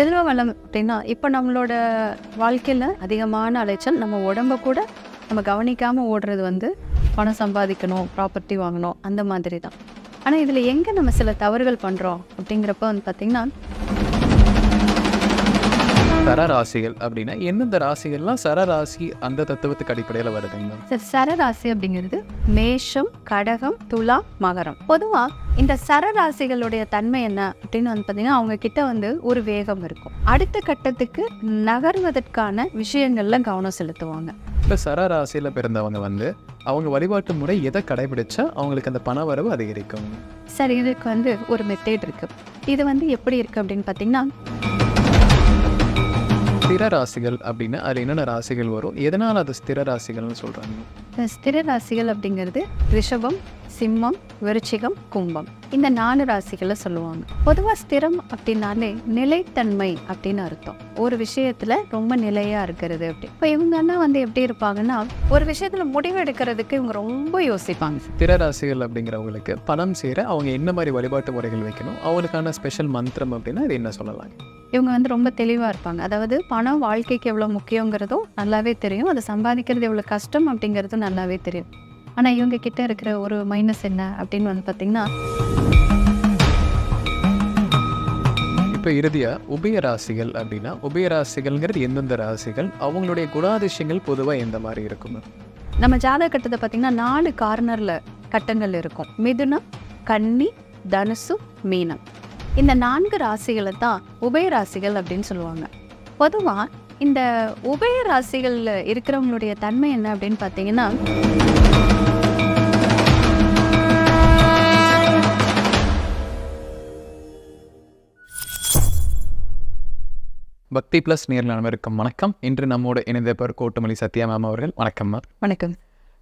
செல்வ வளம் அப்படின்னா இப்போ நம்மளோட வாழ்க்கையில் அதிகமான அலைச்சல், நம்ம உடம்ப கூட நம்ம கவனிக்காமல் ஓடுறது வந்து பணம் சம்பாதிக்கணும், ப்ராப்பர்ட்டி வாங்கணும், அந்த மாதிரி தான். ஆனால் இதில் எங்கே நம்ம சில தவறுகள் பண்ணுறோம் அப்படிங்கிறப்ப வந்து பார்த்திங்கன்னா, சரராசிகள் அப்படின்னா எந்தெந்த ராசிகள்லாம் சரராசி அந்த தத்துவத்துக்கு அடிப்படையில் வருதுங்க? சரராசி அப்படிங்கிறது மேஷம், கடகம், துலா, மகரம். பொதுவாக இந்த சரராசிகளுடைய தன்மை என்ன அப்படின்னு வந்து பார்த்தீங்கன்னா, அவங்க கிட்ட வந்து ஒரு வேகம் இருக்கும். அடுத்த கட்டத்துக்கு நகர்வதற்கான விஷயங்கள்ல கவனம் செலுத்துவாங்க. இப்போ சரராசியில் பிறந்தவங்க வந்து அவங்க வழிபாட்டு முறை எதை கடைபிடிச்சா அவங்களுக்கு அந்த பண வரவு அதிகரிக்கும்? சரி, இதுக்கு வந்து ஒரு மெத்தட் இருக்கு. இது வந்து எப்படி இருக்கு அப்படின்னு பார்த்தீங்கன்னா, ஸ்திர ராசிகள் அப்படின்னா அதில் என்னென்ன ராசிகள் வரும், எதனால் அது ஸ்திர ராசிகள்னு சொல்கிறாங்க? ஸ்திர ராசிகள் அப்படிங்கிறது ரிஷபம், சிம்மம், விருச்சிகம், கும்பம், இந்த 4 ராசிகளை சொல்லுவாங்க. பொதுவாக ஸ்திரம் அப்படின்னாலே நிலைத்தன்மை அப்படின்னு அர்த்தம். ஒரு விஷயத்துல ரொம்ப நிலையா இருக்கிறது அப்படி. இப்போ இவங்கன்னா வந்து எப்படி இருப்பாங்கன்னா, ஒரு விஷயத்துல முடிவு எடுக்கிறதுக்கு இவங்க ரொம்ப யோசிப்பாங்க. ஸ்திர ராசிகள் அப்படிங்கிறவங்களுக்கு பணம் சேர அவங்க என்ன மாதிரி வழிபாட்டு முறைகள் வைக்கணும், அவங்களுக்கான ஸ்பெஷல் மந்திரம் அப்படின்னா இது என்ன சொல்லலாம்? இவங்க வந்து ரொம்ப தெளிவாக இருப்பாங்க. அதாவது பணம் வாழ்க்கைக்கு எவ்வளோ முக்கியங்கிறதும் நல்லாவே தெரியும், அதை சம்பாதிக்கிறது எவ்வளோ கஷ்டம் அப்படிங்கிறதும் நல்லாவே தெரியும். ஆனால் இவங்க கிட்ட இருக்கிற ஒரு மைனஸ் என்ன அப்படின்னு வந்து பார்த்தீங்கன்னா, இப்போ இறுதியாக உபயராசிகள் அப்படின்னா உபயராசிகள்ங்கிறது எந்தெந்த ராசிகள், அவங்களுடைய குணாதிசயங்கள் பொதுவாக எந்த மாதிரி இருக்கும்? நம்ம ஜாதக கட்டத்தை பார்த்தீங்கன்னா 4 கார்னரில் கட்டங்கள் இருக்கும். மிதுனம், கன்னி, தனுசு, மீனம். இந்த 4 ராசிகளை தான் உபயராசிகள் அப்படின்னு சொல்லுவாங்க. பொதுவாக இந்த உபயராசிகளில் இருக்கிறவங்களுடைய தன்மை என்ன அப்படின்னு பார்த்தீங்கன்னா, பக்தி பிளஸ் நேரில் அனைவருக்கும் வணக்கம். இன்று நம்மோட இணைந்தவர் கோட்டுமல்லி சத்யா மேம் அவர்கள். வணக்கம் மேம். வணக்கம்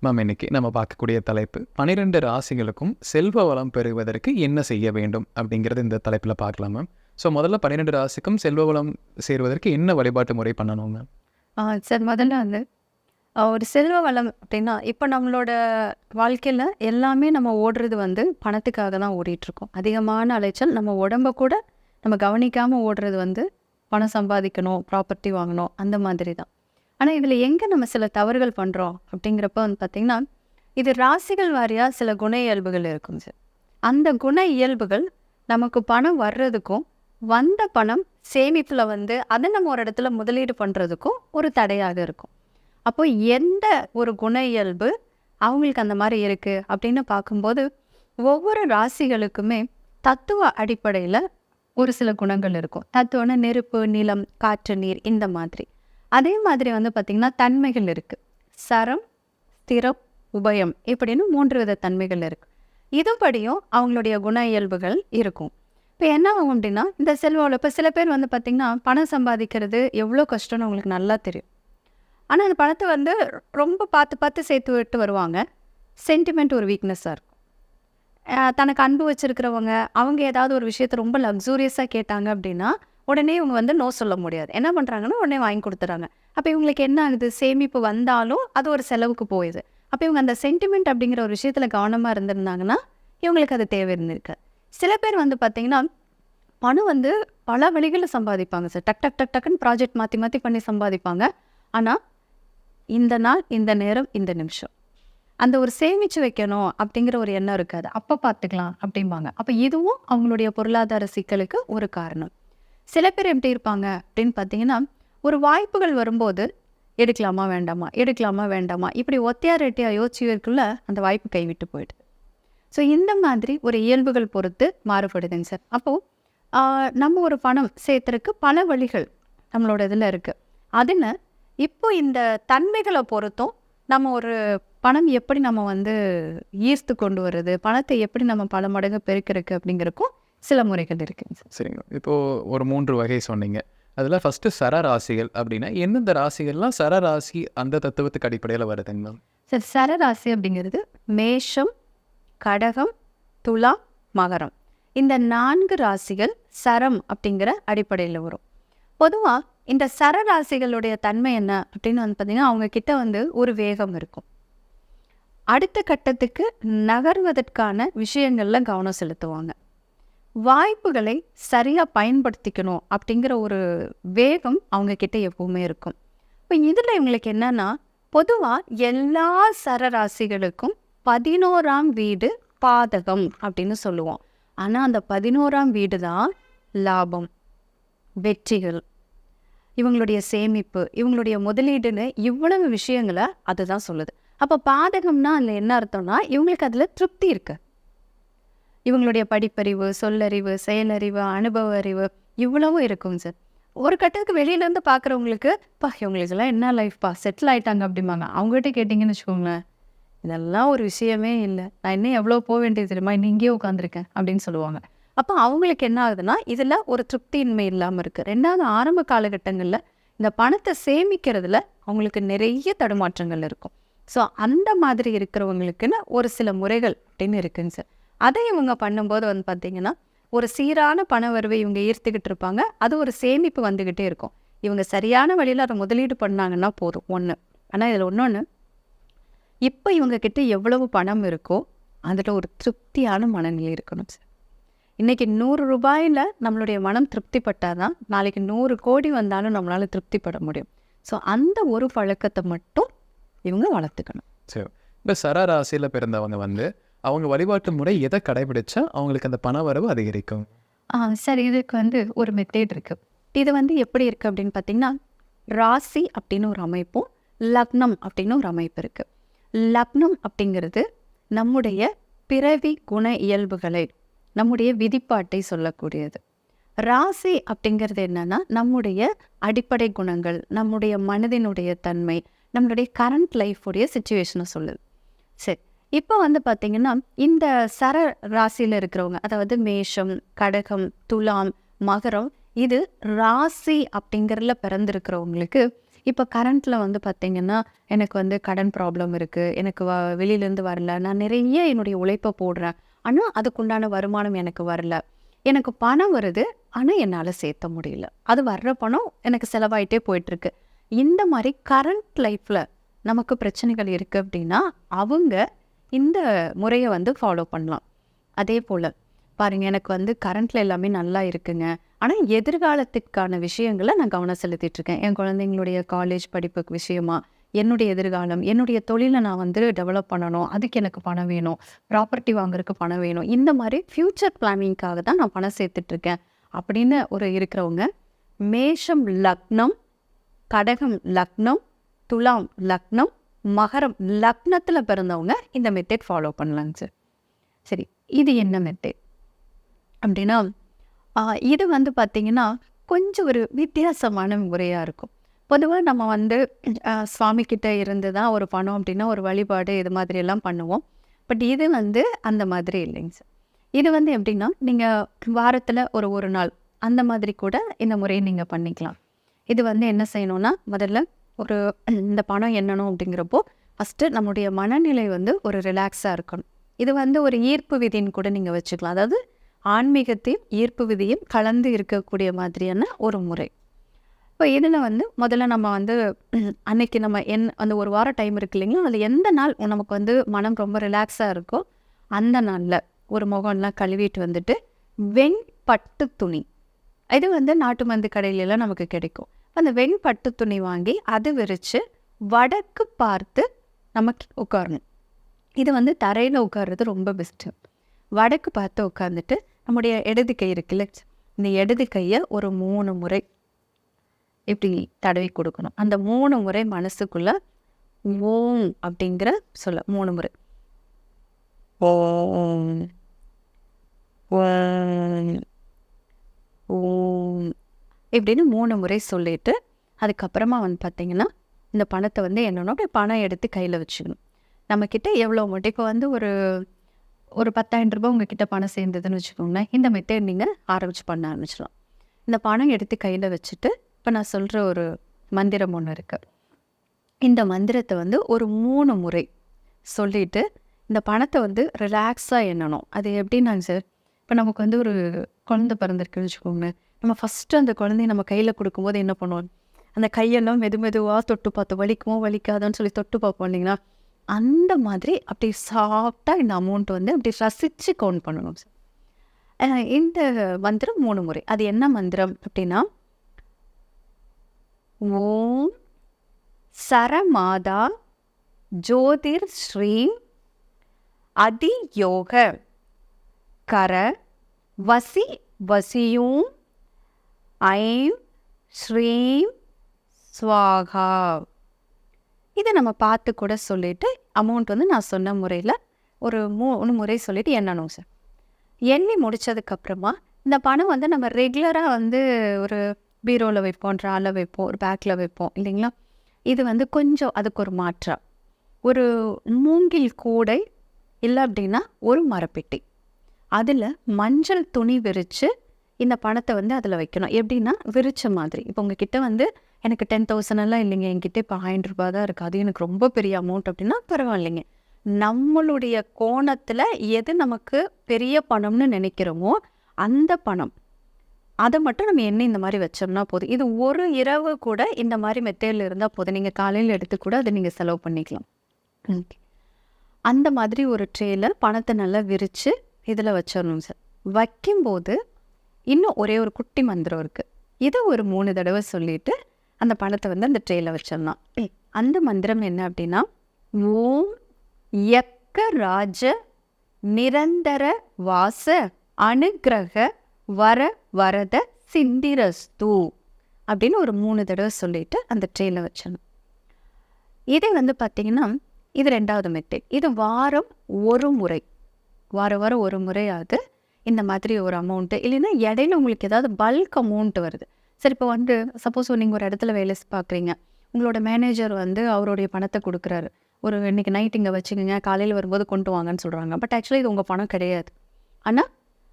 மேம். இன்னைக்கு நம்ம பார்க்கக்கூடிய தலைப்பு 12 ராசிகளுக்கும் செல்வ வளம் பெறுவதற்கு என்ன செய்ய வேண்டும் அப்படிங்கிறது இந்த தலைப்பில் பார்க்கலாம் மேம். ஸோ முதல்ல 12 ராசிக்கும் செல்வ வளம் சேருவதற்கு என்ன வழிபாட்டு முறை பண்ணணும் மேம்? சார், முதல்ல வந்து ஒரு செல்வ வளம் அப்படின்னா இப்போ நம்மளோட வாழ்க்கையில் எல்லாமே நம்ம ஓடுறது வந்து பணத்துக்காக தான் ஓடிட்டுருக்கோம். அதிகமான அலைச்சல், நம்ம உடம்ப கூட நம்ம கவனிக்காமல் ஓடுறது வந்து பணம் சம்பாதிக்கணும், ப்ராப்பர்ட்டி வாங்கணும், அந்த மாதிரி தான். ஆனால் இதில் எங்கே நம்ம சில தவறுகள் பண்ணுறோம் அப்படிங்கிறப்ப வந்து பார்த்திங்கன்னா, இது ராசிகள் வாரியாக சில குண இயல்புகள் இருக்கும் சார். அந்த குண இயல்புகள் நமக்கு பணம் வர்றதுக்கும் வந்த பணம் சேமிப்பில் வந்து அதை நம்ம ஒரு இடத்துல முதலீடு பண்ணுறதுக்கும் ஒரு தடையாக இருக்கும். அப்போ எந்த ஒரு குண இயல்பு அவங்களுக்கு அந்த மாதிரி இருக்குது அப்படின்னு பார்க்கும்போது, ஒவ்வொரு ராசிகளுக்குமே தத்துவ அடிப்படையில் ஒரு சில குணங்கள் இருக்கும். தத்துவம்னா நெருப்பு, நிலம், காற்று, நீர், இந்த மாதிரி. அதே மாதிரி வந்து பார்த்திங்கன்னா தன்மைகள் இருக்குது. சரம், ஸ்திரம், உபயம் இப்படின்னு 3 வித தன்மைகள் இருக்குது. இதுபடியும் அவங்களுடைய குண இயல்புகள் இருக்கும். இப்போ என்ன ஆகும் அப்படின்னா, இந்த செல்வம் இப்போ சில பேர் வந்து பார்த்திங்கன்னா பணம் சம்பாதிக்கிறது எவ்வளோ கஷ்டம்னு அவங்களுக்கு நல்லா தெரியும். ஆனால் அந்த பணத்தை வந்து ரொம்ப பார்த்து சேர்த்து விட்டு வருவாங்க. சென்டிமெண்ட் ஒரு வீக்னஸாக இருக்கும். தனக்கு அன்பு வச்சுருக்கிறவங்க அவங்க ஏதாவது ஒரு விஷயத்தை ரொம்ப லக்ஸூரியஸாக கேட்டாங்க அப்படின்னா உடனே இவங்க வந்து நோ சொல்ல முடியாது. என்ன பண்ணுறாங்கன்னா உடனே வாங்கி கொடுத்துறாங்க. அப்போ இவங்களுக்கு என்ன ஆகுது, சேமிப்பு வந்தாலும் அது ஒரு செலவுக்கு போயிடுது. அப்போ இவங்க அந்த சென்டிமெண்ட் அப்படிங்கிற ஒரு விஷயத்தில் கவனமாக இருந்திருந்தாங்கன்னா இவங்களுக்கு அது தேவை இருந்திருக்கு. சில பேர் வந்து பார்த்திங்கன்னா பணம் வந்து பல வழிகளில் சம்பாதிப்பாங்க சார். டக் டக் டக் டக்குன்னு ப்ராஜெக்ட் மாற்றி பண்ணி சம்பாதிப்பாங்க. ஆனால் இந்த நாள், இந்த நேரம், இந்த நிமிஷம் அந்த ஒரு சேமித்து வைக்கணும் அப்படிங்கிற ஒரு எண்ணம் இருக்காது. அப்போ பார்த்துக்கலாம் அப்படிம்பாங்க. அப்போ இதுவும் அவங்களுடைய பொருளாதார சிக்கலுக்கு ஒரு காரணம். சில பேர் எப்படி இருப்பாங்க அப்படின்னு பார்த்தீங்கன்னா, ஒரு வாய்ப்புகள் வரும்போது எடுக்கலாமா வேண்டாமா இப்படி ஒத்தையார் ரெட்டியாக யோசிச்சுக்குள்ள அந்த வாய்ப்பு கைவிட்டு போயிடுது. ஸோ இந்த மாதிரி ஒரு இயல்புகள் பொறுத்து மாறுபடுதுங்க சார். அப்போது நம்ம ஒரு பணம் சேர்த்துறதுக்கு பல வழிகள் நம்மளோட இதில் இருக்குது. அதில் இப்போ இந்த தன்மைகளை பொறுத்தும் நம்ம ஒரு பணம் எப்படி நம்ம வந்து ஈர்த்து கொண்டு வருது, பணத்தை எப்படி நம்ம பல மடங்கு பெருக்கிறதுக்கு அப்படிங்கிறக்கும் சில முறைகள் இருக்குங்க சார். சரிங்க. இப்போது ஒரு 3 வகை சொன்னீங்க. அதில் ஃபஸ்ட்டு சரராசிகள் அப்படின்னா எந்தெந்த ராசிகள்லாம் சரராசி அந்த தத்துவத்துக்கு அடிப்படையில் வருதுங்க மேம்? சார், சரராசி அப்படிங்கிறது மேஷம், கடகம், துலா, மகரம். இந்த 4 ராசிகள் சரம் அப்படிங்கிற அடிப்படையில் வரும். பொதுவாக இந்த சரராசிகளுடைய தன்மை என்ன அப்படின்னு வந்து பார்த்திங்கன்னா, அவங்க கிட்ட வந்து ஒரு வேகம் இருக்கும். அடுத்த கட்டத்துக்கு நகர்வதற்கான விஷயங்களில் கவனம் செலுத்துவாங்க. வாய்ப்புகளை சரியாக பயன்படுத்திக்கணும் அப்படிங்கிற ஒரு வேகம் அவங்க கிட்ட எப்பவுமே இருக்கும். இப்போ இதில் இவங்களுக்கு என்னன்னா, பொதுவாக எல்லா சரராசிகளுக்கும் 11ஆம் வீடு பாதகம் அப்படின்னு சொல்லுவோம். ஆனால் அந்த 11ஆம் வீடு தான் லாபம், வெற்றிகள், இவங்களுடைய சேமிப்பு, இவங்களுடைய முதலீடுன்னு இவ்வளவு விஷயங்களை அதுதான் சொல்லுது. அப்போ பாதகம்னா அதில் என்ன அர்த்தம்னா, இவங்களுக்கு அதில் திருப்தி இருக்கு. இவங்களுடைய படிப்பறிவு, சொல்லறிவு, செயலறிவு, அனுபவ அறிவு இவ்வளவும் இருக்குங்க சார். ஒரு கட்டத்துக்கு வெளியிலேருந்து பார்க்குறவங்களுக்கு இவங்களுக்கெல்லாம் என்ன லைஃப்பா, செட்டில் ஆயிட்டாங்க அப்படிம்பாங்க. அவங்ககிட்ட கேட்டிங்கன்னு வச்சுக்கோங்களேன், இதெல்லாம் ஒரு விஷயமே இல்லை, நான் இன்னும் எவ்வளோ போக வேண்டியது தெரியுமா, இன்னும் இங்கேயே உட்காந்துருக்கேன் அப்படின்னு சொல்லுவாங்க. அப்போ அவங்களுக்கு என்ன ஆகுதுன்னா, இதில் ஒரு திருப்தியின்மை இல்லாமல் இருக்குது. ரெண்டாவது, ஆரம்ப காலகட்டங்களில் இந்த பணத்தை சேமிக்கிறதுல அவங்களுக்கு நிறைய தடுமாற்றங்கள் இருக்கும். ஸோ அந்த மாதிரி இருக்கிறவங்களுக்குன்னு ஒரு சில முறைகள் அப்படின்னு இருக்குங்க சார். அதை இவங்க பண்ணும்போது வந்து பார்த்திங்கன்னா, ஒரு சீரான பண வரவை இவங்க ஈர்த்துக்கிட்டு இருப்பாங்க. அது ஒரு சேமிப்பு வந்துக்கிட்டே இருக்கும். இவங்க சரியான வழியில் அதை முதலீடு பண்ணாங்கன்னா போதும் ஒன்று. ஆனால் இதில் ஒன்று, இப்போ இவங்க கிட்ட எவ்வளவு பணம் இருக்கோ அதில் ஒரு திருப்தியான மனநிலை இருக்கணும் சார். இன்றைக்கி 100 ரூபாயில் நம்மளுடைய மனம் திருப்திப்பட்டால் தான் நாளைக்கு 100 கோடி வந்தாலும் நம்மளால் திருப்திப்பட முடியும். ஸோ அந்த ஒரு பழக்கத்தை மட்டும் இவங்க வளர்த்துக்கணும். சரி, இப்போ சரராசியில் பிறந்தவங்க வந்து அவங்க வழிபாட்டு முறை எதை கடைபிடிச்சா அவங்களுக்கு அந்த பண வரவு அதிகரிக்கும்? சரி, இதுக்கு வந்து ஒரு மெத்தேட் இருக்குது. இது வந்து எப்படி இருக்குது அப்படின்னு பார்த்தீங்கன்னா, ராசி அப்படின்னு ஒரு அமைப்பும் லக்னம் அப்படின்னு ஒரு அமைப்பு இருக்குது. லக்னம் அப்படிங்கிறது நம்முடைய பிறவி குண இயல்புகளை, நம்முடைய விதிப்பாட்டை சொல்லக்கூடியது. ராசி அப்படிங்கிறது என்னன்னா, நம்முடைய அடிப்படை குணங்கள், நம்முடைய மனதினுடைய தன்மை, நம்மளுடைய கரண்ட் லைஃபுடைய சிச்சுவேஷனை சொல்லுது. சரி, இப்போ வந்து பார்த்திங்கன்னா, இந்த சர ராசியில் இருக்கிறவங்க, அதாவது மேஷம், கடகம், துலாம், மகரம், இது ராசி அப்படிங்கிறதுல பிறந்திருக்கிறவங்களுக்கு இப்போ கரண்ட்டில் வந்து பார்த்திங்கன்னா, எனக்கு வந்து கடன் ப்ராப்ளம் இருக்குது, எனக்கு வெளியிலேருந்து வரல, நான் நிறைய என்னுடைய உழைப்பை போடுறேன், ஆனால் அதுக்குண்டான வருமானம் எனக்கு வரல, எனக்கு பணம் வருது ஆனால் என்னால் சேர்த்த முடியல, அது வர்ற பணம் எனக்கு செலவாயிட்டே போயிட்டுருக்கு. இந்த மாதிரி கரண்ட் லைஃப்பில் நமக்கு பிரச்சனைகள் இருக்குது அப்படின்னா அவங்க இந்த முறையை வந்து ஃபாலோ பண்ணலாம். அதே போல் பாருங்கள், எனக்கு வந்து கரண்ட்டில் எல்லாமே நல்லா இருக்குங்க, ஆனால் எதிர்காலத்துக்கான விஷயங்களை நான் கவனம் செலுத்திட்டுருக்கேன். என் குழந்தைங்களுடைய காலேஜ் படிப்புக்கு விஷயமா, என்னுடைய எதிர்காலம், என்னுடைய தொழிலை நான் வந்து டெவலப் பண்ணணும், அதுக்கு எனக்கு பணம் வேணும், ப்ராப்பர்ட்டி வாங்குறதுக்கு பணம் வேணும், இந்த மாதிரி ஃப்யூச்சர் பிளானிங்காக தான் நான் பணம் சேர்த்துட்ருக்கேன் அப்படின்னு ஒரு இருக்கிறவங்க, மேஷம் லக்னம், கடகம் லக்னம், துலாம் லக்னம், மகரம் லக்னத்தில் பிறந்தவங்க இந்த மெத்தட் ஃபாலோ பண்ணலாங்க சார். சரி, இது என்ன மெத்தட் அப்படின்னா, இது வந்து பார்த்திங்கன்னா கொஞ்சம் ஒரு வித்தியாசமான முறையாக இருக்கும். பொதுவாக நம்ம வந்து சுவாமிக்கிட்ட இருந்து தான் ஒரு பணம் அப்படின்னா ஒரு வழிபாடு இது மாதிரியெல்லாம் பண்ணுவோம். பட் இது வந்து அந்த மாதிரி இல்லைங்க சார். இது வந்து எப்படின்னா, நீங்கள் வாரத்தில் ஒரு நாள் அந்த மாதிரி கூட இந்த முறையை நீங்கள் பண்ணிக்கலாம். இது வந்து என்ன செய்யணும்னா, முதல்ல இந்த பணம் எண்ணணும் அப்படிங்கிறப்போ ஃபஸ்ட்டு நம்முடைய மனநிலை வந்து ஒரு ரிலாக்ஸாக இருக்கணும். இது வந்து ஒரு ஈர்ப்பு விதின்னு கூட நீங்கள் வச்சுக்கலாம். அதாவது ஆன்மீகத்தையும் ஈர்ப்பு விதியும் கலந்து இருக்கக்கூடிய மாதிரியான ஒரு முறை. இப்போ இதில் வந்து முதல்ல நம்ம வந்து அன்னைக்கு நம்ம அந்த ஒரு வாரம் டைம் இருக்கு இல்லைங்களா, அதில் எந்த நாள் நமக்கு வந்து மனம் ரொம்ப ரிலாக்ஸாக இருக்கோ அந்த நாளில் ஒரு முகம்லாம் கழுவிட்டு வந்துட்டு வெண்பட்டு துணி, இது வந்து நாட்டு மருந்து கடையிலலாம் நமக்கு கிடைக்கும். அந்த வெண்பட்டு துணி வாங்கி அது விரித்து வடக்கு பார்த்து நமக்கு உட்காரணும். இது வந்து தரையில் உட்கார்றது ரொம்ப பெஸ்ட்டு. வடக்கு பார்த்து உட்காந்துட்டு நம்முடைய இடது கை இருக்குல்ல, இந்த இடது கையை ஒரு 3 முறை இப்படி தடவி கொடுக்கணும். அந்த 3 முறை மனசுக்குள்ள ஓம் அப்படிங்கிற சொல்ல 3 முறை ஓம் ஓம் ஓம் இப்படின்னு 3 முறை சொல்லிட்டு அதுக்கப்புறமா வந்து பார்த்திங்கன்னா, இந்த பணத்தை வந்து என்னன்னா அப்படியே பணம் எடுத்து கையில் வச்சுக்கணும். நம்மக்கிட்ட எவ்வளோ மட்டும் இப்போ வந்து ஒரு 10,000 ரூபாய் உங்ககிட்ட பணம் சேர்ந்ததுன்னு வச்சுக்கோங்களேன், இந்த மெத்தட் நீங்கள் ஆரம்பித்து பண்ண ஆரம்பிச்சிடலாம். இந்த பணம் எடுத்து கையில் வச்சுட்டு இப்போ நான் சொல்கிற ஒரு மந்திரம் ஒன்று இருக்குது. இந்த மந்திரத்தை வந்து ஒரு 3 முறை சொல்லிவிட்டு இந்த பணத்தை வந்து ரிலாக்ஸாக எண்ணணும். அது எப்படின்னாங்க சார், இப்போ நமக்கு வந்து ஒரு குழந்தை பிறந்திருக்குன்னு வச்சுக்கோங்களேன், நம்ம ஃபஸ்ட்டு அந்த குழந்தைய நம்ம கையில் கொடுக்கும்போது என்ன பண்ணுவோம், அந்த கையெல்லாம் மெதுவாக தொட்டு பார்த்தோம், வலிக்குமோ வலிக்காதான்னு சொல்லி தொட்டு பார்ப்போம் இல்லைங்களா, அந்த மாதிரி அப்படி சாஃப்டாக இந்த அமௌண்ட் வந்து அப்படி ரசித்து கவுண்ட் பண்ணணும் சார். இந்த மந்திரம் 3 முறை. அது என்ன மந்திரம் அப்படின்னா, ஓம் சரமாதா ஜோதிர் ஸ்ரீம் அதியோக கர வசி வசியும் ஐம் ஸ்ரீம் ஸ்வாகா. இதை நம்ம பார்த்து கூட சொல்லிட்டு அமௌண்ட் வந்து நான் சொன்ன முறையில் ஒரு 3 முறை சொல்லிட்டு எண்ணணும் சார். எண்ணி முடிச்சதுக்கப்புறமா இந்த பணம் வந்து நம்ம ரெகுலராக வந்து ஒரு பீரோவில் வைப்போம், ட்ராவில் வைப்போம், ஒரு பேக்கில் வைப்போம் இல்லைங்களா? இது வந்து கொஞ்சம் அதுக்கு ஒரு மாற்றம். ஒரு மூங்கில் கூடை இல்லை அப்படின்னா ஒரு மரப்பெட்டி, அதில் மஞ்சள் துணி விரித்து இந்த பணத்தை வந்து அதில் வைக்கணும். எப்படின்னா விரிச்ச மாதிரி. இப்போ உங்ககிட்ட வந்து எனக்கு 10,000 எல்லாம் இல்லைங்க, என்கிட்ட இப்போ 1000 ரூபாய் தான் இருக்குது, அது எனக்கு ரொம்ப பெரிய அமௌண்ட் அப்படின்னா பரவாயில்லைங்க. நம்மளுடைய கோணத்தில் எது நமக்கு பெரிய பணம்னு நினைக்கிறோமோ அந்த பணம், அதை மட்டும் நம்ம எண்ணி இந்த மாதிரி வச்சோம்னா போதும். இது ஒரு இரவு கூட இந்த மாதிரி மெத்தேடில் இருந்தால் போதும். நீங்கள் காலையில் எடுத்து கூட அதை நீங்கள் செலவு பண்ணிக்கலாம். அந்த மாதிரி ஒரு ட்ரேயில் பணத்தை நல்லா விரித்து இதில் வச்சிடணும் சார். வைக்கும்போது இன்னும் ஒரே ஒரு குட்டி மந்திரம் இருக்குது. இதை ஒரு 3 தடவை சொல்லிட்டு அந்த பணத்தை வந்து அந்த ட்ரேயில் வச்சிடலாம். அந்த மந்திரம் என்ன அப்படின்னா, ஓம் யக்க ராஜ நிரந்தர வாச அனுக்கிரக வர வரத சிந்திரஸ்து அப்படின்னு ஒரு 3 தடவை சொல்லிட்டு அந்த ட்ரேயில் வச்சிடணும். இதை வந்து பார்த்திங்கன்னா இது 2வது மெத்தட். இது வாரம் ஒரு முறை, வாரம் ஒரு முறையாவது இந்த மாதிரி ஒரு அமௌண்ட்டு, இல்லைன்னா இடையில உங்களுக்கு ஏதாவது பல்க் அமௌண்ட் வருது. சரி, இப்போ வந்து சப்போஸ் நீங்கள் ஒரு இடத்துல வேலை பார்க்குறீங்க, உங்களோட மேனேஜர் வந்து அவருடைய பணத்தை கொடுக்குறாரு. ஒரு இன்றைக்கி நைட் இங்கே வச்சுக்கோங்க, காலையில் வரும்போது கொண்டு வாங்கன்னு சொல்கிறாங்க. பட் ஆக்சுவலி இது உங்கள் பணம் கிடையாது. ஆனால்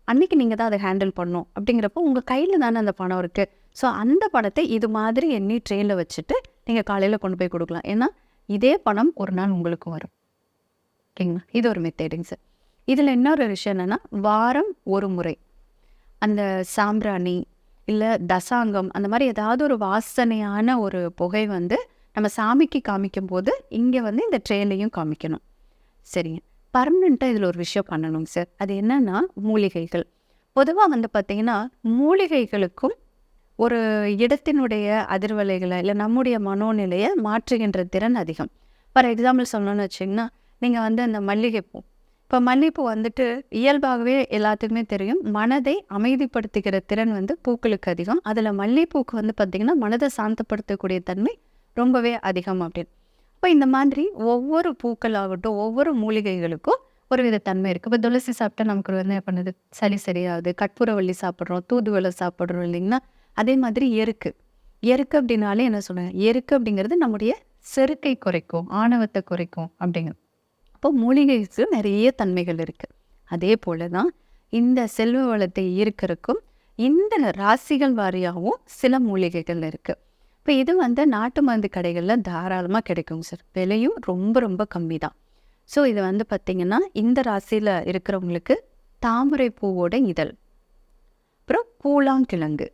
அன்றைக்கி நீங்கள் தான் அதை ஹேண்டில் பண்ணணும். அப்படிங்கிறப்போ உங்கள் கையில் தானே அந்த பணம் இருக்குது. ஸோ அந்த பணத்தை இது மாதிரி எண்ணி ட்ரெயினில் வச்சுட்டு நீங்கள் காலையில் கொண்டு போய் கொடுக்கலாம். ஏன்னா இதே பணம் ஒரு நாள் உங்களுக்கு வரும். ஓகேங்களா? இது ஒரு மெத்தேடிங் சார். இதில் இன்னொரு விஷயம் என்னென்னா, வாரம் ஒரு முறை அந்த சாம்பிராணி இல்லை தசாங்கம் அந்த மாதிரி ஏதாவது ஒரு வாசனையான ஒரு புகை வந்து நம்ம சாமிக்கு காமிக்கும் போது இங்கே வந்து இந்த ட்ரேலையும் காமிக்கணும். சரிங்க. பர்மனெண்ட்டாக இதில் ஒரு விஷயம் பண்ணணுங்க சார். அது என்னன்னா, மூலிகைகள். பொதுவாக வந்து பார்த்திங்கன்னா மூலிகைகளுக்கும் ஒரு இடத்தினுடைய அதிர்வலைகளை இல்லை நம்முடைய மனோநிலையை மாற்றுகின்ற திறன் அதிகம். ஃபார் எக்ஸாம்பிள் சொல்லணும்னு வச்சிங்கன்னா, நீங்கள் வந்து அந்த மல்லிகைப்பூ, இப்போ மல்லிகைப்பூ வந்துட்டு இயல்பாகவே எல்லாத்துக்குமே தெரியும், மனதை அமைதிப்படுத்துகிற திறன் வந்து பூக்களுக்கு அதிகம். அதில் மல்லிகைப்பூக்கு வந்து பார்த்திங்கன்னா மனதை சாந்தப்படுத்தக்கூடிய தன்மை ரொம்பவே அதிகம் அப்படின்னு. இப்போ இந்த மாதிரி ஒவ்வொரு பூக்களாகட்டும் ஒவ்வொரு மூலிகைகளுக்கும் ஒரு வித தன்மை இருக்குது. இப்போ துளசி சாப்பிட்டா நமக்கு வந்து என்ன பண்ணுது, சளி சரியாகுது. கற்பூரவள்ளி சாப்பிட்றோம், தூதுவளை சாப்பிட்றோம் இல்லைங்களா? அதே மாதிரி எருக்கு அப்படின்னாலே என்ன சொல்லுங்க, எருக்கு அப்படிங்கிறது நம்முடைய செருக்கை குறைக்கும், ஆணவத்தை குறைக்கும் அப்படிங்கிறது. அப்போ மூலிகைக்கு நிறைய தன்மைகள் இருக்குது. அதே போல தான் இந்த செல்வ வளத்தை ஈர்க்கறதுக்கும் இந்த ராசிகள் வாரியாகவும் சில மூலிகைகள் இருக்குது. இப்போ இது வந்து நாட்டு மருந்து கடைகளில் தாராளமாக கிடைக்குங்க சார். விலையும் ரொம்ப ரொம்ப கம்மி தான். ஸோ இது வந்து பார்த்திங்கன்னா இந்த ராசியில் இருக்கிறவங்களுக்கு தாமரை பூவோட இதழ், அப்புறம் பூலாங்கிழங்கு,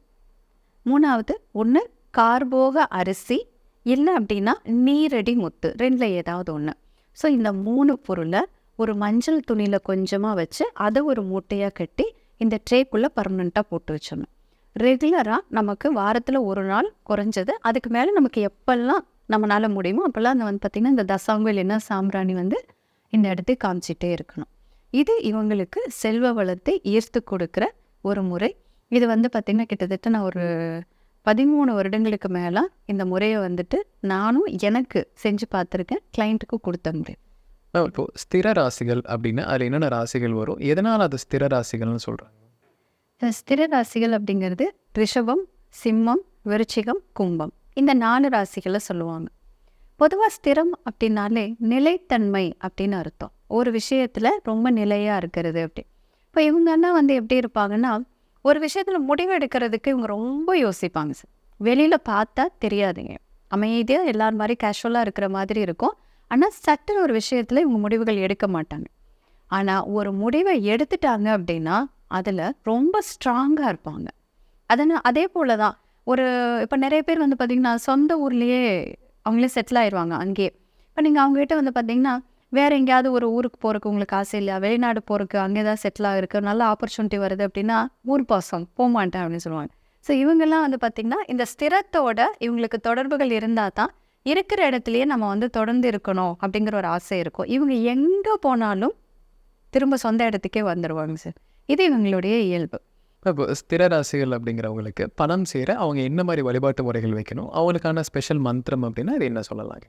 3வது ஒன்று கார்போக அரிசி, இல்லை அப்படின்னா நீரடி முத்து, 2ல் ஏதாவது ஒன்று. ஸோ இந்த 3 பொருளை ஒரு மஞ்சள் துணியில் கொஞ்சமாக வச்சு அதை ஒரு மூட்டையாக கட்டி இந்த ட்ரேக்குள்ளே பர்மனெண்ட்டாக போட்டு வச்சிடணும். ரெகுலராக நமக்கு வாரத்தில் ஒரு நாள் குறைஞ்சது, அதுக்கு மேலே நமக்கு எப்பெல்லாம் நம்மளால் முடியுமோ அப்போல்லாம் அந்த வந்து பார்த்திங்கன்னா இந்த தசாங்கம் இல்லைன்னா சாம்பிராணி வந்து இந்த இடத்துக்கு காமிச்சிட்டே இருக்கணும். இது இவங்களுக்கு செல்வ வளத்தை ஈர்த்து கொடுக்குற ஒரு முறை. இது வந்து பார்த்திங்கன்னா கிட்டத்தட்ட நான் ஒரு 13 வருடங்களுக்கு மேலே இந்த முறையை வந்துட்டு நானும் எனக்கு செஞ்சு பார்த்துருக்கேன், கிளைண்ட்டுக்கு கொடுத்த முறை. இப்போது ஸ்திர ராசிகள் அப்படின்னா அதில் என்னென்ன ராசிகள் வரும், எதனால் அது ஸ்திர ராசிகள்னு சொல்கிறாங்க? ஸ்திர ராசிகள் அப்படிங்கிறது ரிஷபம், சிம்மம், விருச்சிகம், கும்பம், இந்த 4 ராசிகளை சொல்லுவாங்க. பொதுவாக ஸ்திரம் அப்படின்னாலே நிலைத்தன்மை அப்படின்னு அர்த்தம். ஒரு விஷயத்தில் ரொம்ப நிலையாக இருக்கிறது அப்படி. இப்போ இவங்கன்னா வந்து எப்படி இருப்பாங்கன்னா, ஒரு விஷயத்தில் முடிவு எடுக்கிறதுக்கு இவங்க ரொம்ப யோசிப்பாங்க சார். வெளியில் பார்த்தா தெரியாதுங்க, அமைதியாக எல்லார் மாதிரி கேஷுவலாக இருக்கிற மாதிரி இருக்கும். ஆனால் சட்டுன்னு ஒரு விஷயத்தில் இவங்க முடிவுகள் எடுக்க மாட்டாங்க. ஆனால் ஒரு முடிவை எடுத்துட்டாங்க அப்படின்னா அதில் ரொம்ப ஸ்ட்ராங்காக இருப்பாங்க. அதே போல தான் ஒரு இப்போ நிறைய பேர் வந்து பார்த்திங்கன்னா சொந்த ஊர்லேயே அவங்களே செட்டில் ஆயிடுவாங்க அங்கேயே. இப்போ நீங்கள் அவங்ககிட்ட வந்து பார்த்திங்கன்னா வேறு எங்கேயாவது ஒரு ஊருக்கு போகிறக்கு உங்களுக்கு ஆசை இல்லையா, வெளிநாடு போகிறக்கு, அங்கே தான் செட்டில் ஆகிருக்கு, நல்ல ஆப்பர்ச்சுனிட்டி வருது அப்படின்னா ஊர் பாசம் போக மாட்டேன் அப்படின்னு சொல்லுவாங்க. ஸோ இவங்கெல்லாம் வந்து பார்த்திங்கன்னா இந்த ஸ்திரத்தோட இவங்களுக்கு தொடர்புகள் இருந்தால் தான் இருக்கிற இடத்துலையே நம்ம வந்து தொடர்ந்து இருக்கணும் அப்படிங்கிற ஒரு ஆசை இருக்கும். இவங்க எங்கே போனாலும் திரும்ப சொந்த இடத்துக்கே வந்துடுவாங்க சார். இது இவங்களுடைய இயல்பு. இப்போ ஸ்திர ராசிகள் அப்படிங்கிறவங்களுக்கு பணம் சேர அவங்க என்ன மாதிரி வழிபாட்டு முறைகள் வைக்கணும், அவங்களுக்கான ஸ்பெஷல் மந்திரம் அப்படின்னா இது என்ன சொல்லலாங்க?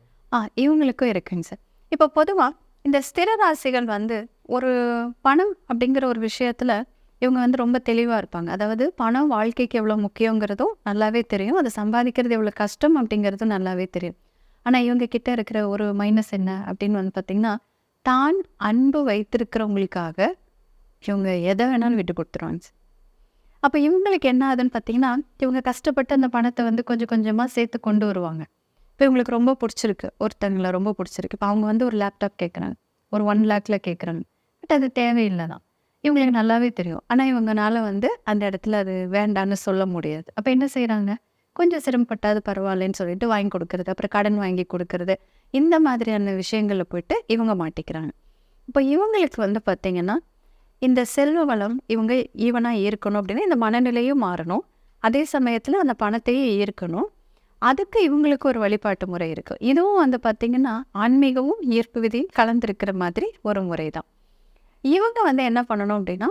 இவங்களுக்கும் இருக்குங்க சார். இப்போ பொதுவாக இந்த ஸ்திர ராசிகள் வந்து ஒரு பணம் அப்படிங்கிற ஒரு விஷயத்தில் இவங்க வந்து ரொம்ப தெளிவாக இருப்பாங்க. அதாவது பணம் வாழ்க்கைக்கு எவ்வளோ முக்கியங்கிறதும் நல்லாவே தெரியும், அதை சம்பாதிக்கிறது எவ்வளோ கஷ்டம் அப்படிங்கிறதும் நல்லாவே தெரியும். ஆனால் இவங்க கிட்ட இருக்கிற ஒரு மைனஸ் என்ன அப்படின்னு வந்து பார்த்திங்கன்னா, தான் அன்பு வைத்திருக்கிறவங்களுக்காக இவங்க எதை வேணாலும் விட்டு கொடுத்துருவாங்க. அப்போ இவங்களுக்கு என்ன ஆகுதுன்னு பார்த்தீங்கன்னா, இவங்க கஷ்டப்பட்டு அந்த பணத்தை வந்து கொஞ்சம் கொஞ்சமாக சேர்த்து கொண்டு வருவாங்க. இப்போ இவங்களுக்கு ரொம்ப பிடிச்சிருக்கு, ஒருத்தங்களை ரொம்ப பிடிச்சிருக்கு. இப்போ அவங்க வந்து ஒரு லேப்டாப் கேட்குறாங்க, ஒரு 1 lakhல கேட்குறாங்க. பட் அது தேவையில்லை தான், இவங்களுக்கு நல்லாவே தெரியும். ஆனால் இவங்கனால வந்து அந்த இடத்துல அது வேண்டான்னு சொல்ல முடியாது. அப்போ என்ன செய்கிறாங்க, கொஞ்சம் சிரமப்பட்டாது பரவாயில்லன்னு சொல்லிட்டு வாங்கி கொடுக்கறது, அப்புறம் கடன் வாங்கி கொடுக்கறது, இந்த மாதிரியான விஷயங்களில் போயிட்டு இவங்க மாட்டிக்கிறாங்க. இப்போ இவங்களுக்கு வந்து பார்த்திங்கன்னா இந்த செல்வ வளம் இவங்க ஈவனாக ஈர்க்கணும் அப்படின்னா இந்த மனநிலையும் மாறணும், அதே சமயத்தில் அந்த பணத்தையும் ஈர்க்கணும். அதுக்கு இவங்களுக்கு ஒரு வழிபாட்டு முறை இருக்குது. இதுவும் வந்து பார்த்திங்கன்னா ஆன்மீகமும் ஈர்ப்பு விதியும் கலந்துருக்கிற மாதிரி ஒரு முறை தான். இவங்க வந்து என்ன பண்ணணும் அப்படின்னா,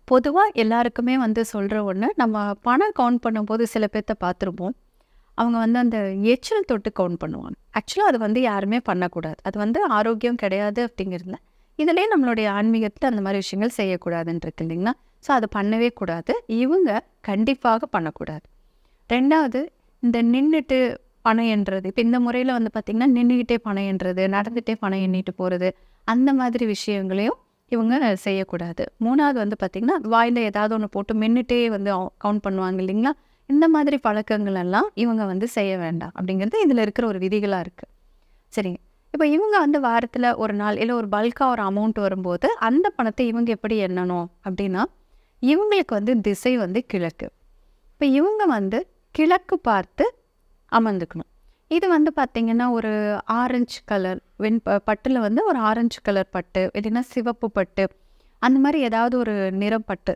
பொதுவாக எல்லாருக்குமே வந்து சொல்கிற ஒன்று, நம்ம பணம் கவுண்ட் பண்ணும்போது சில பேர்த்த பார்த்துருப்போம், அவங்க வந்து அந்த எச்சில் தொட்டு கவுண்ட் பண்ணுவாங்க. ஆக்சுவலாக அது வந்து யாருமே பண்ணக்கூடாது, அது வந்து ஆரோக்கியம் கிடையாது அப்படிங்கிறதுல. இதுலேயே நம்மளுடைய ஆன்மீகத்தில் அந்த மாதிரி விஷயங்கள் செய்யக்கூடாதுன்னு இருக்கு இல்லைங்களா. ஸோ அது பண்ணவே கூடாது, இவங்க கண்டிப்பாக பண்ணக்கூடாது. ரெண்டாவது, இந்த நின்றுட்டு பணம் எண்ணுறது. இப்போ இந்த முறையில் வந்து பார்த்திங்கன்னா நின்றுக்கிட்டே பணம் எண்ணுறது, நடந்துகிட்டே பணம் எண்ணிட்டு போகிறது, அந்த மாதிரி விஷயங்களையும் இவங்க செய்யக்கூடாது. மூணாவது வந்து பார்த்திங்கன்னா வாயில் ஏதாவது ஒன்று போட்டு மென்னுட்டே வந்து கவுண்ட் பண்ணுவாங்க இல்லைங்களா. இந்த மாதிரி பழக்கங்கள் எல்லாம் இவங்க வந்து செய்ய வேண்டாம் அப்படிங்கிறது இதில் இருக்கிற ஒரு விதிகளாக இருக்குது. சரிங்க. இப்போ இவங்க வந்து வாரத்தில் ஒரு நாள் இல்லை ஒரு பல்காக ஒரு அமௌண்ட் வரும்போது அந்த பணத்தை இவங்க எப்படி எண்ணணும் அப்படின்னா, இவங்களுக்கு வந்து திசை வந்து கிழக்கு. இப்போ இவங்க வந்து கிழக்கு பார்த்து அமர்ந்துக்கணும். இது வந்து பார்த்திங்கன்னா ஒரு ஆரஞ்சு கலர் பட்டில் வந்து ஒரு ஆரஞ்சு கலர் பட்டு, இல்லைன்னா சிவப்பு பட்டு, அந்த மாதிரி ஏதாவது ஒரு நிறம் பட்டு,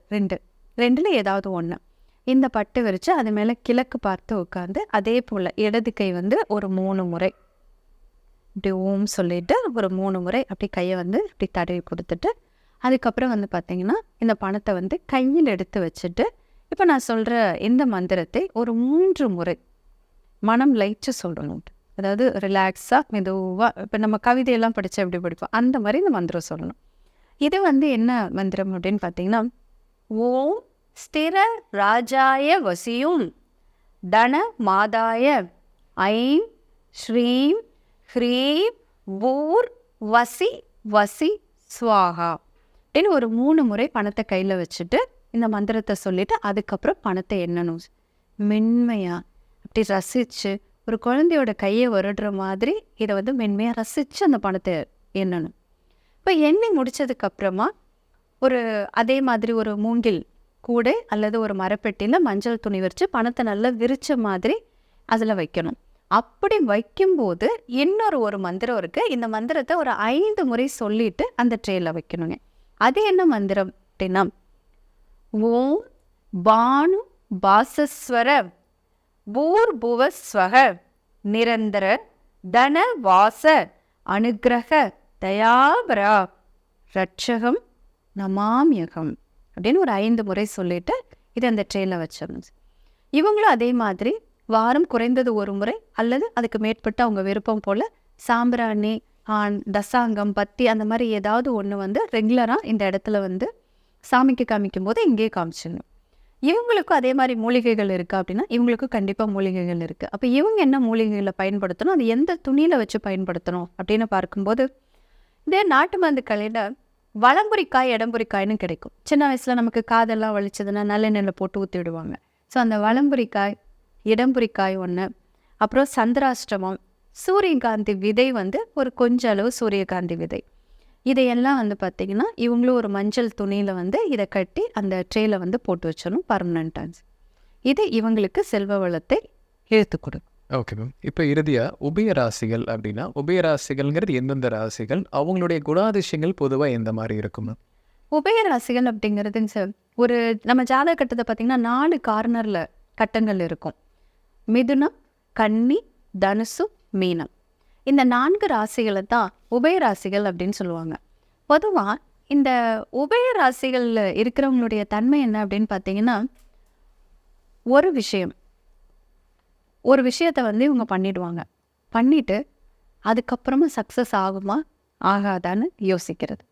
ரெண்டில் ஏதாவது ஒன்று இந்த பட்டு விரித்து அது மேலே கிழக்கு பார்த்து உட்காந்து, அதே போல் இடது கை வந்து ஒரு 3 முறை இப்படி ஓம் சொல்லிட்டு ஒரு 3 முறை அப்படி கையை வந்து இப்படி தடவி கொடுத்துட்டு, அதுக்கப்புறம் வந்து பார்த்திங்கன்னா இந்த பணத்தை வந்து கையில் எடுத்து வச்சுட்டு, இப்போ நான் சொல்கிற இந்த மந்திரத்தை ஒரு 3 முறை மனம் லைட்டு சொல்லணும். அதாவது ரிலாக்ஸாக மெதுவாக, இப்போ நம்ம கவிதையெல்லாம் படித்தா எப்படி படிப்போம் அந்த மாதிரி இந்த மந்திரம் சொல்லணும். இது வந்து என்ன மந்திரம் அப்படின்னு பார்த்தீங்கன்னா, ஓம் ஸ்திர ராஜாய வசியும் தன மாதாய ஐம் ஸ்ரீம் ஹ்ரீம் பூர் வசி வசி ஸ்வாகா அப்படின்னு ஒரு 3 முறை பணத்தை கையில் வச்சுட்டு இந்த மந்திரத்தை சொல்லிவிட்டு அதுக்கப்புறம் பணத்தை எண்ணணும். மென்மையாக அப்படி ரசித்து, ஒரு குழந்தையோட கையை வருடுற மாதிரி இதை வந்து மென்மையாக ரசித்து அந்த பணத்தை எண்ணணும். இப்போ எண்ணி முடித்ததுக்கப்புறமா ஒரு அதே மாதிரி ஒரு மூங்கில் கூடை அல்லது ஒரு மரப்பெட்டியில் மஞ்சள் துணி விரித்து பணத்தை நல்லா விரித்த மாதிரி அதில் வைக்கணும். அப்படி வைக்கும்போது இன்னொரு மந்திரம் இருக்குது. இந்த மந்திரத்தை ஒரு 5 முறை சொல்லிட்டு அந்த ட்ரேயில் வைக்கணுங்க. அது என்ன மந்திரம் அப்படின்னா, ஓம் பானு பாசஸ்வர பூர்புவஸ்வக நிரந்தர தன வாச அனுகிரக தயாபரா ரட்சகம் நமாமியகம் அப்படின்னு ஒரு 5 முறை சொல்லிட்டு இதை அந்த ட்ரேயில் வச்சிடணும். இவங்களும் அதே மாதிரி வாரம் குறைந்தது 1 முறை அல்லது அதுக்கு மேற்பட்டு அவங்க விருப்பம் போல் சாம்பிராணி, தசாங்கம், பத்தி அந்த மாதிரி ஏதாவது ஒன்று வந்து ரெகுலராக இந்த இடத்துல வந்து சாமிக்கு காமிக்கும் போது இங்கேயே காமிச்சிடணும். இவங்களுக்கும் அதே மாதிரி மூலிகைகள் இருக்குது அப்படின்னா இவங்களுக்கும் கண்டிப்பாக மூலிகைகள் இருக்குது. அப்போ இவங்க என்ன மூலிகைகளை பயன்படுத்தணும், அது எந்த துணியில் வச்சு பயன்படுத்தணும் அப்படின்னு பார்க்கும்போது, இதே நாட்டு மருந்து கலையில் வலம்புரிக்காய் இடம்புரிக்காய்னு கிடைக்கும். சின்ன வயசில் நமக்கு காதெல்லாம் வலிச்சதுன்னா நல்லெண்ணெயில் போட்டு ஊற்றி விடுவாங்க. ஸோ அந்த வலம்புரிக்காய், இடம்புரிக்காய் ஒன்று, அப்புறம் சந்திராஷ்டமம், சூரியகாந்தி விதை வந்து ஒரு கொஞ்ச அளவு சூரியகாந்தி விதை, இதையெல்லாம் வந்து பார்த்திங்கன்னா இவங்களும் ஒரு மஞ்சள் துணியில் வந்து இதை கட்டி அந்த ட்ரேயில் வந்து போட்டு வச்சிடணும் பர்மனெண்ட்டாக. இது இவங்களுக்கு செல்வ வளத்தை இழுத்து கொடுக்கும். Okay ma'am. இப்போ இறுதியாக உபயராசிகள் அப்படின்னா உபயராசிகள்ங்கிறது எந்தெந்த ராசிகள், அவங்களுடைய குணாதிசயங்கள் பொதுவாக எந்த மாதிரி இருக்கும் மேம்? உபயராசிகள் அப்படிங்கிறதுங்க சார், ஒரு நம்ம ஜாதக கட்டத்தை பார்த்தீங்கன்னா 4 கார்னரில் கட்டங்கள் இருக்கும். மிதுனம், கன்னி, தனுசு, மீனம். இந்த 4 ராசிகளை தான் உபயராசிகள் அப்படின்னு சொல்லுவாங்க. பொதுவாக இந்த உபயராசிகளில் இருக்கிறவங்களுடைய தன்மை என்ன அப்படின்னு பார்த்தீங்கன்னா, ஒரு விஷயத்தை வந்து இவங்க பண்ணிடுவாங்க. பண்ணிட்டு அதுக்கப்புறமா சக்ஸஸ் ஆகுமா ஆகாதான்னு யோசிக்கிறது.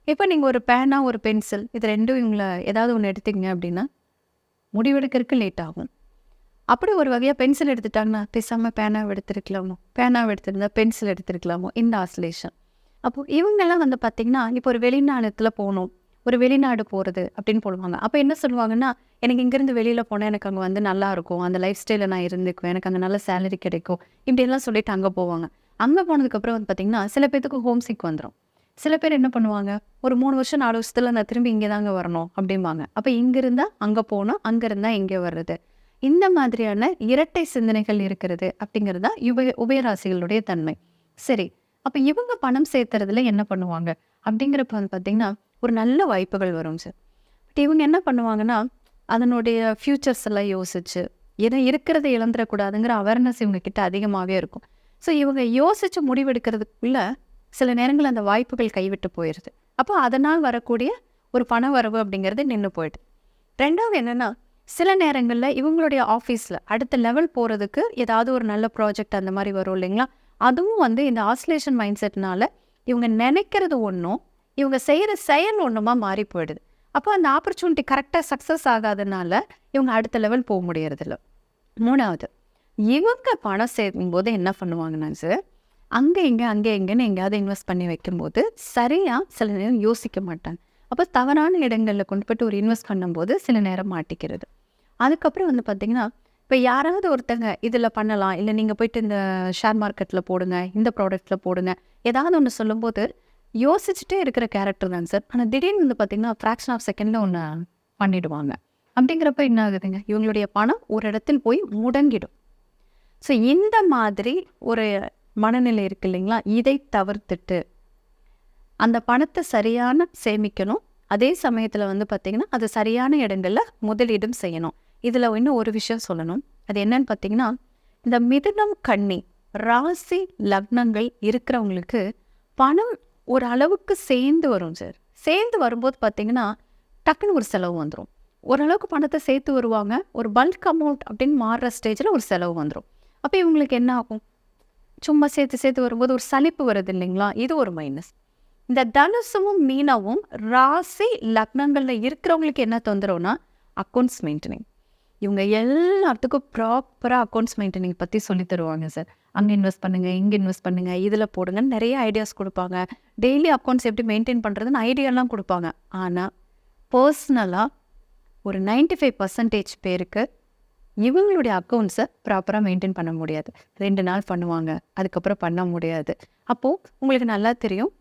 இப்போ நீங்கள் ஒரு பேனா ஒரு பென்சில் இது ரெண்டும் இவங்கள ஏதாவது ஒன்று எடுத்தீங்க அப்படின்னா முடிவெடுக்கிறதுக்கு லேட் ஆகும். அப்படி ஒரு வகையாக பென்சில் எடுத்துட்டாங்கன்னா பேசாமல் பேனாவை எடுத்துருக்கலாமோ, பேனாவை எடுத்திருந்தா பென்சில் எடுத்துருக்கலாமோ, இந்த ஆசிலேஷன். அப்போது இவங்கெல்லாம் வந்து பார்த்திங்கன்னா இப்போ ஒரு வெளிநாடுல போகணும், ஒரு வெளிநாடு போகிறது அப்படின்னு போடுவாங்க. அப்போ என்ன சொல்லுவாங்கன்னா, எனக்கு இங்கேருந்து வெளியில் போனால் எனக்கு அங்கே வந்து நல்லா இருக்கும், அந்த லைஃப் ஸ்டைலில் நான் இருந்துக்குவேன், எனக்கு அங்கே நல்ல சேலரி கிடைக்கும், இப்படியெல்லாம் சொல்லிட்டு அங்கே போவாங்க. அங்கே போனதுக்கப்புறம் வந்து பார்த்திங்கன்னா சில பேர்த்துக்கு ஹோம் சிக் வந்துடும். சில பேர் என்ன பண்ணுவாங்க, ஒரு 3 வருஷம் 4 வருஷத்தில் நான் திரும்பி இங்கே தாங்க வரணும் அப்படிம்பாங்க. அப்போ இங்கே இருந்தால் அங்கே போகணும், அங்கே இருந்தால் இங்கே வர்றது. இந்த மாதிரியான இரட்டை சிந்தனைகள் இருக்கிறது அப்படிங்கிறது தான் உபயராசிகளுடைய தன்மை. சரி, அப்போ இவங்க பணம் சேர்த்துறதுல என்ன பண்ணுவாங்க அப்படிங்கிறப்ப வந்து பார்த்திங்கன்னா ஒரு நல்ல வாய்ப்புகள் வரும் சார். பட் இவங்க என்ன பண்ணுவாங்கன்னா அதனுடைய ஃப்யூச்சர்ஸ் எல்லாம் யோசிச்சு ஏன்னா இருக்கிறத இழந்துடக்கூடாதுங்கிற அவேர்னஸ் இவங்க கிட்ட அதிகமாகவே இருக்கும். ஸோ இவங்க யோசித்து முடிவெடுக்கிறதுக்குள்ள சில நேரங்கள் அந்த வாய்ப்புகள் கைவிட்டு போயிடுது. அப்போ அதனால் வரக்கூடிய ஒரு பண வரவு அப்படிங்கிறது நின்று போயிடுது. ரெண்டாவது என்னென்னா, சில நேரங்களில் இவங்களுடைய ஆஃபீஸில் அடுத்த லெவல் போகிறதுக்கு ஏதாவது ஒரு நல்ல ப்ராஜெக்ட் அந்த மாதிரி வரும் இல்லைங்களா, அதுவும் வந்து இந்த ஆசிலேஷன் மைண்ட் செட்னால இவங்க நினைக்கிறது ஒன்றும் இவங்க செய்கிற செயல் ஒன்றுமா மாறி போயிடுது. அப்போ அந்த ஆப்பர்ச்சுனிட்டி கரெக்டாக சக்ஸஸ் ஆகாதனால இவங்க அடுத்த லெவல் போக முடியறதில்ல. மூணாவது, இவங்க பணம் சேர்க்கும் போது என்ன பண்ணுவாங்கன்னா சார், அங்கே எங்கேன்னு எங்கேயாவது இன்வெஸ்ட் பண்ணி வைக்கும்போது சரியாக சில நேரம் யோசிக்க மாட்டாங்க. அப்போ தவறான இடங்களில் கொண்டு போய்ட்டு ஒரு இன்வெஸ்ட் பண்ணும்போது சில நேரம் மாட்டிக்கிறது. அதுக்கப்புறம் வந்து பார்த்திங்கன்னா, இப்போ யாராவது ஒருத்தங்க இதில் பண்ணலாம், இல்லை நீங்கள் போயிட்டு இந்த ஷேர் மார்க்கெட்டில் போடுங்க, இந்த ப்ராடக்ட்டில் போடுங்க, ஏதாவது ஒன்று சொல்லும்போது யோசிச்சுட்டே இருக்கிற கேரக்டர் தான் சார். ஆனால் திடீர்னு வந்து பார்த்திங்கன்னா ஃப்ராக்ஷன் ஆஃப் செகண்டில் ஒன்று பண்ணிவிடுவாங்க. அப்படிங்கிறப்ப என்ன ஆகுதுங்க, இவங்களுடைய பணம் ஒரு இடத்தில் போய் முடங்கிடும். ஸோ இந்த மாதிரி ஒரு மனநிலை இருக்கு இல்லைங்களா, இதை தவிர்த்துட்டு அந்த பணத்தை சரியான சேமிக்கணும். அதே சமயத்தில் வந்து பார்த்திங்கன்னா அது சரியான இடங்களில் முதலீடும் செய்யணும். இதில் இன்னும் ஒரு விஷயம் சொல்லணும். அது என்னன்னு பார்த்திங்கன்னா, இந்த மிதுனம் கன்னி ராசி லக்னங்கள் இருக்கிறவங்களுக்கு பணம் ஒரு அளவுக்கு சேர்ந்து வரும் சார். சேர்ந்து வரும்போது பார்த்திங்கன்னா டக்குன்னு ஒரு செலவு வந்துடும். ஓரளவுக்கு பணத்தை சேர்த்து வருவாங்க, ஒரு பல்க் அமௌண்ட் அப்படின்னு மாறுற ஸ்டேஜில் ஒரு செலவு வந்துடும். அப்போ இவங்களுக்கு என்ன ஆகும், சும்மா சேர்த்து வரும்போது ஒரு சலிப்பு வருது இல்லைங்களா, இது ஒரு மைனஸ். இந்த தனுசுவும் மீனவும் ராசி லக்னங்களில் இருக்கிறவங்களுக்கு என்ன தொந்தரவுனா அக்கௌண்ட்ஸ் மெயின்டெனிங். இவங்க எல்லாத்துக்கும் ப்ராப்பராக அக்கௌண்ட்ஸ் மெயின்டெனிங் பற்றி சொல்லி தருவாங்க சார். அங்கே இன்வெஸ்ட் பண்ணுங்கள், இங்கே இன்வெஸ்ட் பண்ணுங்கள், இதில் போடுங்கன்னு நிறைய ஐடியாஸ் கொடுப்பாங்க. டெய்லி அக்கௌண்ட்ஸ் எப்படி மெயின்டைன் பண்ணுறதுன்னு ஐடியாலாம் கொடுப்பாங்க. ஆனால் பர்சனலாக ஒரு 95% பேருக்கு இவங்களுடைய அக்கௌண்ட்ஸை ப்ராப்பராக மெயின்டைன் பண்ண முடியாது. 2 நாள் பண்ணுவாங்க, அதுக்கப்புறம் பண்ண முடியாது. அப்போது உங்களுக்கு நல்லா தெரியும்,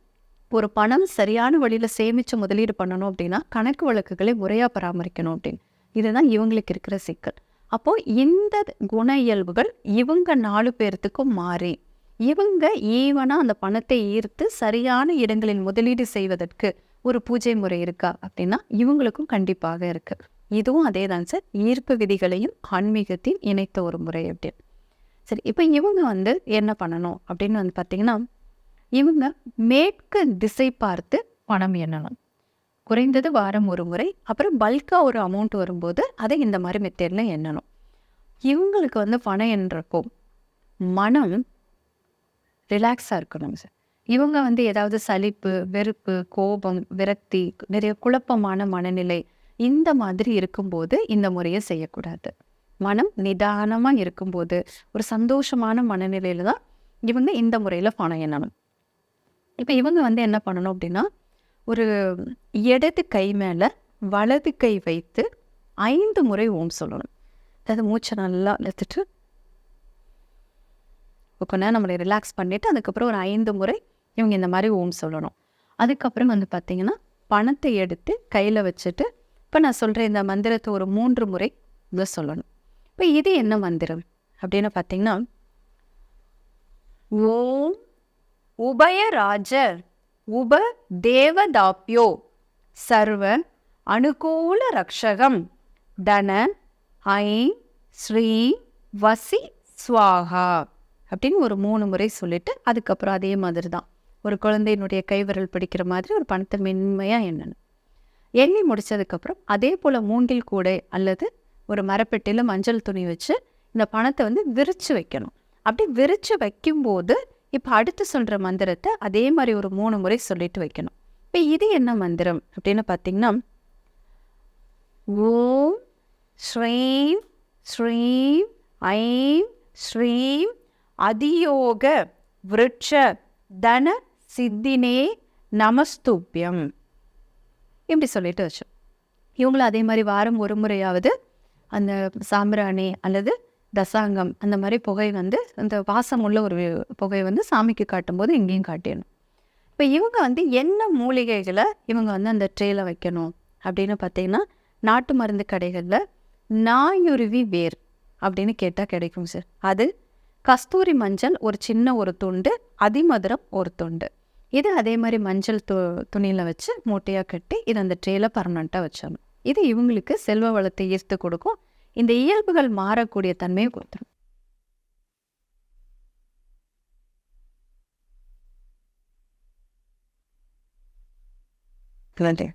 ஒரு பணம் சரியான வழியில் சேமித்து முதலீடு பண்ணணும் அப்படின்னா கணக்கு வழக்குகளை முறையாக பராமரிக்கணும் அப்படின்னு. இதுதான் இவங்களுக்கு இருக்கிற சிக்கல். அப்போது இந்த குண இயல்புகள் இவங்க 4 பேர்த்துக்கும் மாறி இவங்க ஈவனாக அந்த பணத்தை ஈர்த்து சரியான இடங்களில் முதலீடு செய்வதற்கு ஒரு பூஜை முறை இருக்கா அப்படின்னா இவங்களுக்கும் கண்டிப்பாக இருக்குது. இதுவும் அதே தான் சார், ஈர்ப்பு விதிகளையும் ஆன்மீகத்தையும் இணைத்த ஒரு முறை அப்படின்னு. சரி, இப்போ இவங்க வந்து என்ன பண்ணணும் அப்படின்னு வந்து பார்த்திங்கன்னா, இவங்க மேற்கு திசை பார்த்து பணம் எண்ணணும். குறைந்தது வாரம் ஒரு முறை, அப்புறம் பல்காக ஒரு அமௌண்ட் வரும்போது அதை இந்த மாதிரி மெத்தேடில் எண்ணணும். இவங்களுக்கு வந்து பணம் எண்ணுறப்போ மனம் ரிலாக்ஸாக இருக்கணும் சார். இவங்க வந்து ஏதாவது சலிப்பு, வெறுப்பு, கோபம், விரக்தி, நிறைய குழப்பமான மனநிலை இந்த மாதிரி இருக்கும்போது இந்த முறையை செய்யக்கூடாது. மனம் நிதானமாக இருக்கும்போது ஒரு சந்தோஷமான மனநிலையில் தான் இவங்க இந்த முறையில் பணம் எண்ணணும். இப்போ இவங்க வந்து என்ன பண்ணணும் அப்படின்னா, ஒரு இடது கை மேலே வலது கை வைத்து 5 முறை ஓம் சொல்லணும். அதாவது மூச்சை நல்லா இழுத்துட்டு கொஞ்ச நேரம் நம்மளை ரிலாக்ஸ் பண்ணிவிட்டு அதுக்கப்புறம் ஒரு 5 முறை இவங்க இந்த மாதிரி ஓம் சொல்லணும். அதுக்கப்புறம் வந்து பார்த்திங்கன்னா பணத்தை எடுத்து கையில் வச்சுட்டு இப்போ நான் சொல்கிற இந்த மந்திரத்தை ஒரு 3 முறை இதை சொல்லணும். இப்போ இது என்ன மந்திரம் அப்படின்னு பார்த்தீங்கன்னா, ஓம் உபயராஜர் உப தேவதாப்யோ சர்வ அனுகூல ரக்ஷகம் தன ஐம் ஸ்ரீ வசி ஸ்வாகா அப்படின்னு ஒரு 3 முறை சொல்லிட்டு அதுக்கப்புறம் அதே மாதிரி தான் ஒரு குழந்தையினுடைய கைவிரல் பிடிக்கிற மாதிரி ஒரு பணத்தை மென்மையாக எண்ணணும். எண்ணி முடிச்சதுக்கப்புறம் அதே போல் மூங்கில் கூடை அல்லது ஒரு மரப்பெட்டியில் மஞ்சள் துணி வச்சு இந்த பணத்தை வந்து விரித்து வைக்கணும். அப்படி விரித்து வைக்கும்போது இப்போ அடுத்து சொல்கிற மந்திரத்தை அதே மாதிரி ஒரு 3 முறை சொல்லிட்டு வைக்கணும். இப்போ இது என்ன மந்திரம் அப்படின்னு பார்த்தீங்கன்னா, ஓம் ஸ்ரீம் ஸ்ரீம் ஐம் ஸ்ரீம் அதியோக விருட்ச தன சித்தினே நமஸ்துப்யம் இப்படி சொல்லிட்டு வச்சோம். இவங்களும் அதே மாதிரி வாரம் ஒரு முறையாவது அந்த சாம்பிராணி அல்லது தசாங்கம் அந்த மாதிரி புகை வந்து அந்த வாசம் உள்ள ஒரு புகை வந்து சாமிக்கு காட்டும்போது இங்கேயும் காட்டிடணும். இப்போ இவங்க வந்து என்ன மூலிகைகளை இவங்க வந்து அந்த ட்ரேல வைக்கணும் அப்படின்னு பார்த்தீங்கன்னா, நாட்டு மருந்து கடைகளில் நாயுருவி வேர் அப்படின்னு கேட்டால் கிடைக்கும் சார். அது கஸ்தூரி மஞ்சள் ஒரு சின்ன ஒரு துண்டு, அதிமதுரம் ஒரு துண்டு. இது அதே மாதிரி மஞ்சள் துணியில் வச்சு மூட்டையாக கட்டி இது அந்த ட்ரேல பர்மனண்ட்டாக வச்சிடணும். இது இவங்களுக்கு செல்வ வளத்தை ஈர்த்து கொடுக்கும். இந்த இயல்புகள் மாறக்கூடிய தன்மையை கொடுத்துரும். நன்றி.